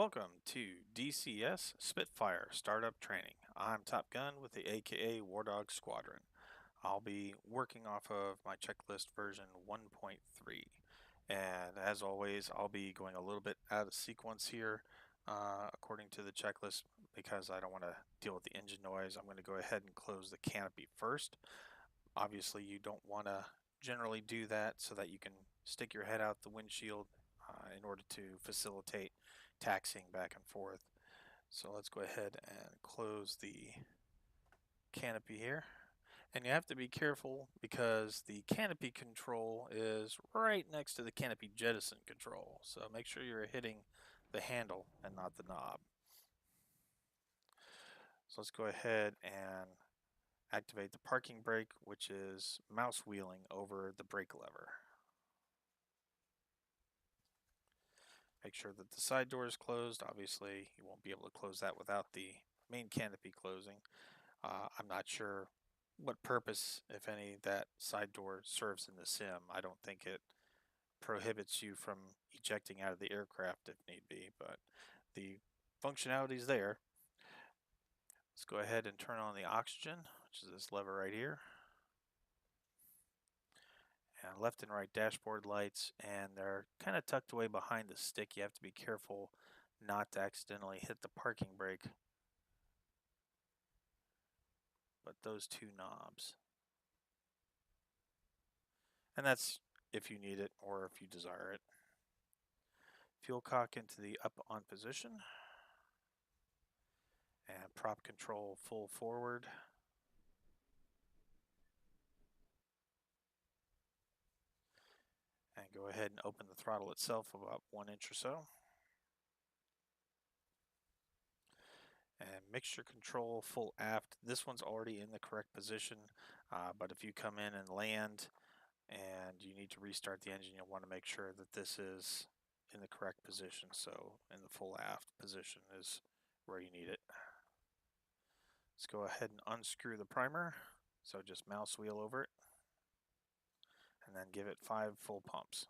Welcome to DCS Spitfire Startup Training. I'm Top Gun with the AKA War Dog Squadron. I'll be working off of my checklist version 1.3. And as always, I'll be going a little bit out of sequence here according to the checklist because I don't want to deal with the engine noise. I'm going to go ahead and close the canopy first. Obviously, you don't want to generally do that so that you can stick your head out the windshield in order to facilitate taxiing back and forth. So let's go ahead and close the canopy here. And you have to be careful because the canopy control is right next to the canopy jettison control. So make sure you're hitting the handle and not the knob. So let's go ahead and activate the parking brake, which is mouse wheeling over the brake lever. Make sure that the side door is closed. Obviously, you won't be able to close that without the main canopy closing. I'm not sure what purpose, if any, that side door serves in the sim. I don't think it prohibits you from ejecting out of the aircraft if need be, but the functionality is there. Let's go ahead and turn on the oxygen, which is this lever right here. And left and right dashboard lights, and they're kind of tucked away behind the stick. You have to be careful not to accidentally hit the parking brake. But those two knobs. And that's if you need it or if you desire it. Fuel cock into the up on position. And prop control full forward. And go ahead and open the throttle itself about 1 inch or so. And mixture control full aft. This one's already in the correct position, but if you come in and land and you need to restart the engine, you'll want to make sure that this is in the correct position. So in the full aft position is where you need it. Let's go ahead and unscrew the primer. So just mouse wheel over it and then give it 5 full pumps.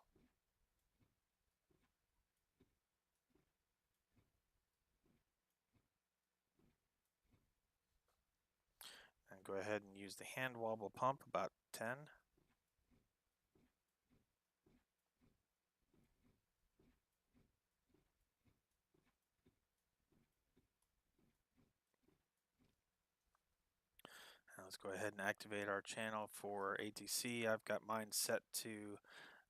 And go ahead and use the hand wobble pump, about 10. Now let's go ahead and activate our channel for ATC. I've got mine set to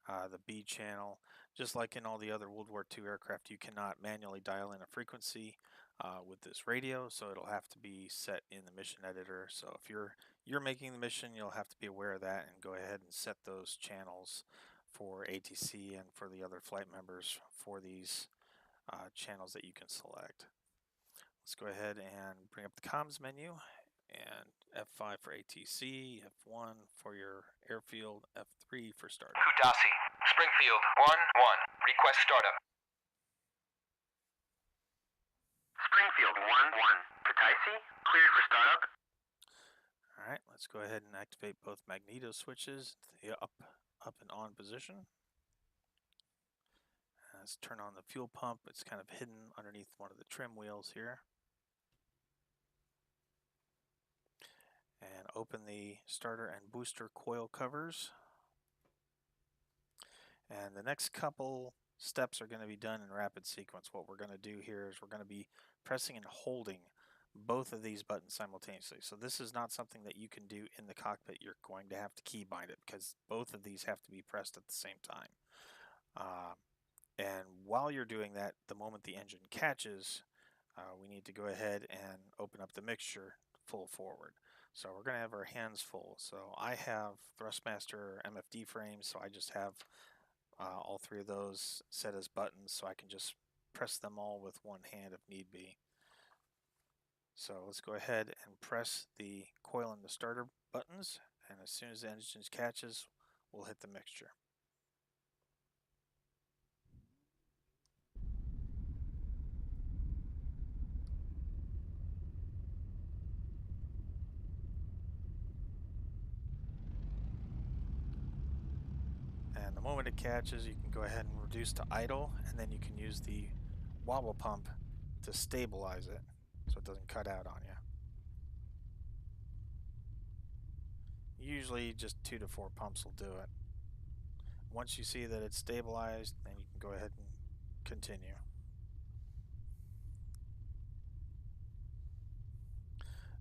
the B channel. Just like in all the other World War II aircraft, you cannot manually dial in a frequency with this radio, so it'll have to be set in the mission editor. So if you're making the mission, you'll have to be aware of that and go ahead and set those channels for ATC and for the other flight members for these channels that you can select. Let's go ahead and bring up the comms menu, and F5 for ATC, F1 for your airfield, F3 for startup. Kudasi, Springfield, 1-1, request startup. Springfield, 1-1, Kutaisi, cleared for startup. Alright, let's go ahead and activate both magneto switches to the up and on position. Let's turn on the fuel pump. It's kind of hidden underneath one of the trim wheels here. And open the starter and booster coil covers. And the next couple steps are going to be done in rapid sequence. What we're going to do here is we're going to be pressing and holding both of these buttons simultaneously. So this is not something that you can do in the cockpit. You're going to have to key bind it because both of these have to be pressed at the same time. And while you're doing that, the moment the engine catches, we need to go ahead and open up the mixture full forward. So we're going to have our hands full. So I have Thrustmaster MFD frames, so I just have all 3 of those set as buttons, so I can just press them all with one hand if need be. So let's go ahead and press the coil and the starter buttons, and as soon as the engine catches, we'll hit the mixture. And the moment it catches, you can go ahead and reduce to idle, and then you can use the wobble pump to stabilize it so it doesn't cut out on you. Usually just 2 to 4 pumps will do it. Once you see that it's stabilized, then you can go ahead and continue.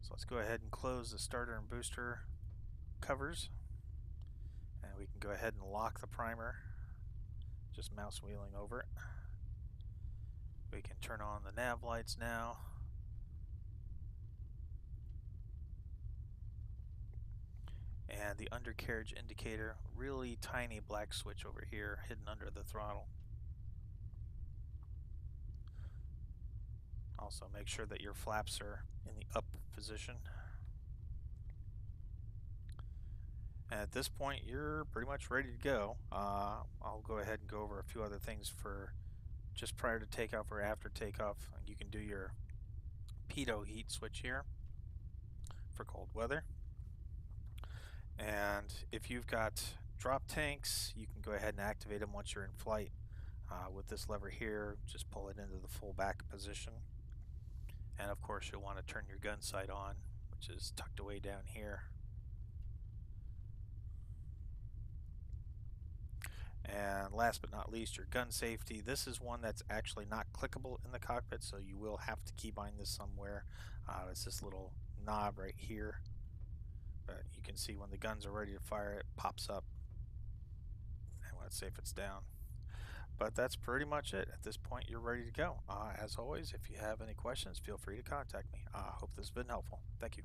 So let's go ahead and close the starter and booster covers, and we can go ahead and lock the primer, just mouse wheeling over it. We can turn on the nav lights now. And the undercarriage indicator, really tiny black switch over here hidden under the throttle. Also make sure that your flaps are in the up position. And at this point you're pretty much ready to go. I'll go ahead and go over a few other things for just prior to takeoff or after takeoff. You can do your pitot heat switch here for cold weather. And if you've got drop tanks, you can go ahead and activate them once you're in flight. With this lever here, just pull it into the full back position. And of course you'll want to turn your gun sight on, which is tucked away down here. And last but not least, your gun safety. This is one that's actually not clickable in the cockpit, so you will have to keybind this somewhere. It's this little knob right here. But you can see when the guns are ready to fire, it pops up. And let's see if it's down. But that's pretty much it. At this point, you're ready to go. As always, if you have any questions, feel free to contact me. I hope this has been helpful. Thank you.